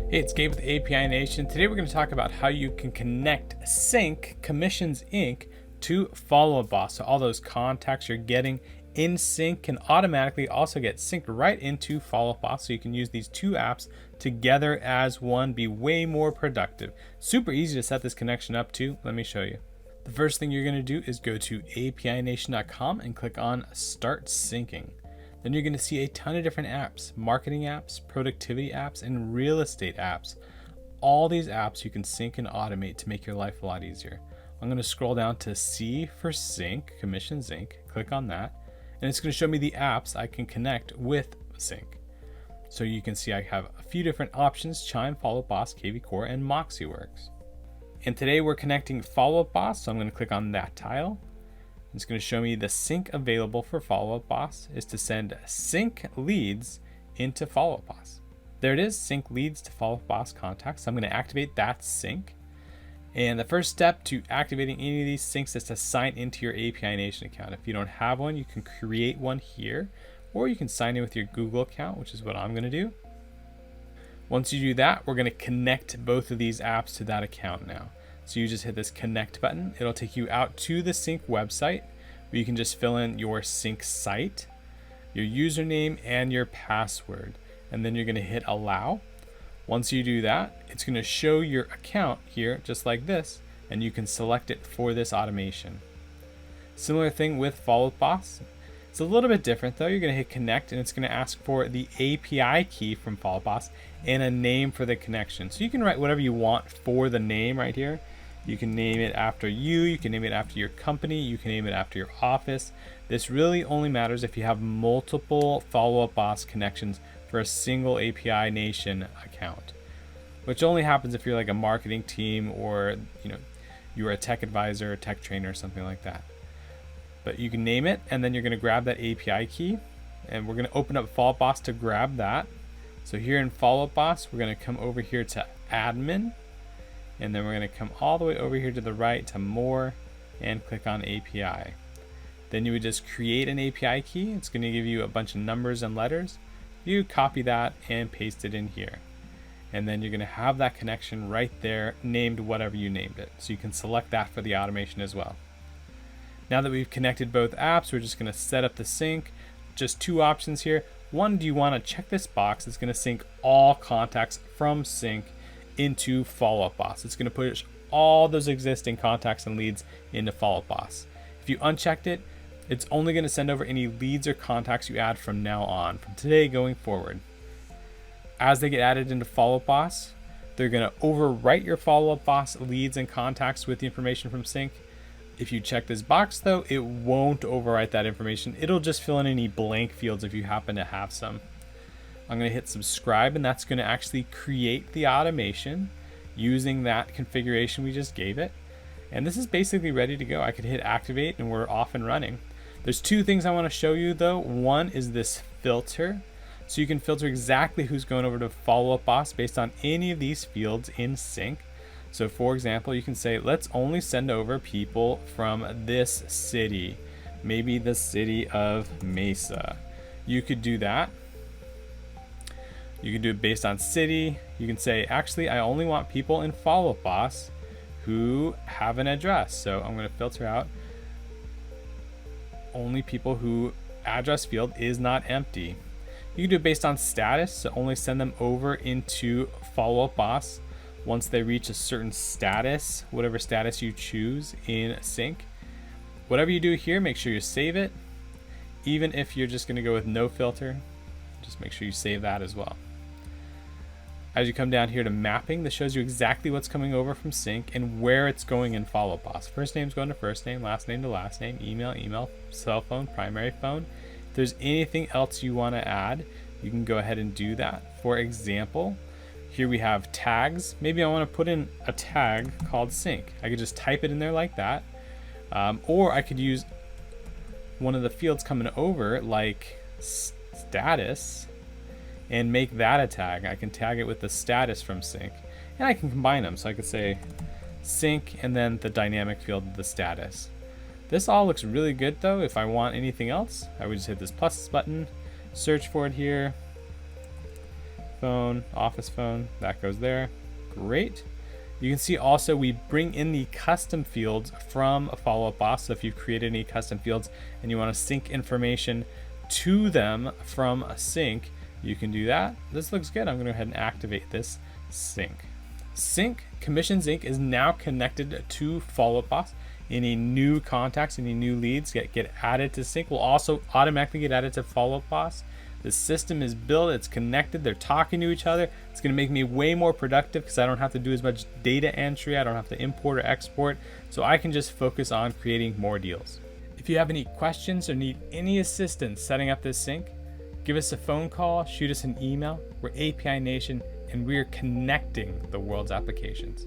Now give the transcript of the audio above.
Hey, it's Gabe with API Nation. Today we're going to talk about how you can connect CINC, Commissions Inc. to Follow Up Boss. So all those contacts you're getting in CINC can automatically also get synced right into Follow Up Boss. So you can use these two apps together as one, be way more productive. Super easy to set this connection up to. Let me show you. The first thing you're going to do is go to apination.com and click on Start Syncing. Then you're going to see a ton of different apps, marketing apps, productivity apps, and real estate apps. All these apps you can sync and automate to make your life a lot easier. I'm going to scroll down to C for CINC, Commissions Inc. Click on that, and it's going to show me the apps I can connect with CINC. So you can see I have a few different options: Chime, Follow Up Boss, KV Core, and MoxieWorks. And today we're connecting Follow Up Boss, so I'm going to click on that tile. It's going to show me the sync available for Follow Up Boss is to send sync leads into Follow Up Boss. There it is, sync leads to Follow Up Boss contacts. So I'm going to activate that sync. And the first step to activating any of these syncs is to sign into your API Nation account. If you don't have one, you can create one here, or you can sign in with your Google account, which is what I'm going to do. Once you do that, we're going to connect both of these apps to that account now. So you just hit this connect button. It'll take you out to the CINC website where you can just fill in your CINC site, your username, and your password. And then you're going to hit allow. Once you do that, it's going to show your account here just like this, and you can select it for this automation. Similar thing with Follow Up Boss. It's a little bit different though. You're going to hit connect, and it's going to ask for the API key from Follow Up Boss and a name for the connection. So you can write whatever you want for the name right here. You can name it after you can name it after your company, you can name it after your office. This really only matters if you have multiple Follow Up Boss connections for a single API Nation account, which only happens if you're like a marketing team or you're a tech advisor, a tech trainer, or something like that. But you can name it, and then you're going to grab that API key, and we're going to open up Follow Up Boss to grab that. So here in Follow Up Boss, we're going to come over here to Admin, and then we're going to come all the way over here to the right to More and click on API. Then you would just create an API key. It's going to give you a bunch of numbers and letters. You copy that and paste it in here. And then you're going to have that connection right there named whatever you named it. So you can select that for the automation as well. Now that we've connected both apps, we're just going to set up the sync. Just two options here. One, do you want to check this box? It's going to sync all contacts from CINC into Follow Up Boss. It's going to push all those existing contacts and leads into Follow Up Boss. If you unchecked it, it's only going to send over any leads or contacts you add from now on, from today going forward. As they get added into Follow Up Boss, they're going to overwrite your Follow Up Boss leads and contacts with the information from CINC. If you check this box though, it won't overwrite that information. It'll just fill in any blank fields if you happen to have some. I'm going to hit subscribe, and that's going to actually create the automation using that configuration we just gave it. And this is basically ready to go. I could hit activate and we're off and running. There's two things I want to show you though. One is this filter. So you can filter exactly who's going over to Follow Up Boss based on any of these fields in CINC. So for example, you can say, let's only send over people from this city, maybe the city of Mesa. You could do that. You can do it based on city. You can say, actually, I only want people in Follow Up Boss who have an address. So I'm going to filter out only people who address field is not empty. You can do it based on status. So only send them over into Follow Up Boss once they reach a certain status, whatever status you choose in CINC. Whatever you do here, make sure you save it. Even if you're just going to go with no filter, just make sure you save that as well. As you come down here to mapping, this shows you exactly what's coming over from CINC and where it's going in Follow Up Boss. First name's going to first name, last name to last name, email, cell phone, primary phone. If there's anything else you want to add, you can go ahead and do that. For example, here we have tags. Maybe I want to put in a tag called CINC. I could just type it in there like that. Or I could use one of the fields coming over like status and make that a tag. I can tag it with the status from CINC, and I can combine them. So I could say CINC and then the dynamic field, the status. This all looks really good though. If I want anything else, I would just hit this plus button, search for it here, phone, office phone, that goes there. Great. You can see also we bring in the custom fields from a follow-up boss. So if you've created any custom fields and you want to sync information to them from a sync, you can do that. This looks good. I'm going to go ahead and activate this sync. CINC Commissions Inc. is now connected to follow-up boss. Any new contacts, any new leads get added to CINC will also automatically get added to follow-up boss. The system is built, it's connected, they're talking to each other. It's gonna make me way more productive because I don't have to do as much data entry, I don't have to import or export, so I can just focus on creating more deals. If you have any questions or need any assistance setting up this sync, give us a phone call, shoot us an email. We're API Nation, and we're connecting the world's applications.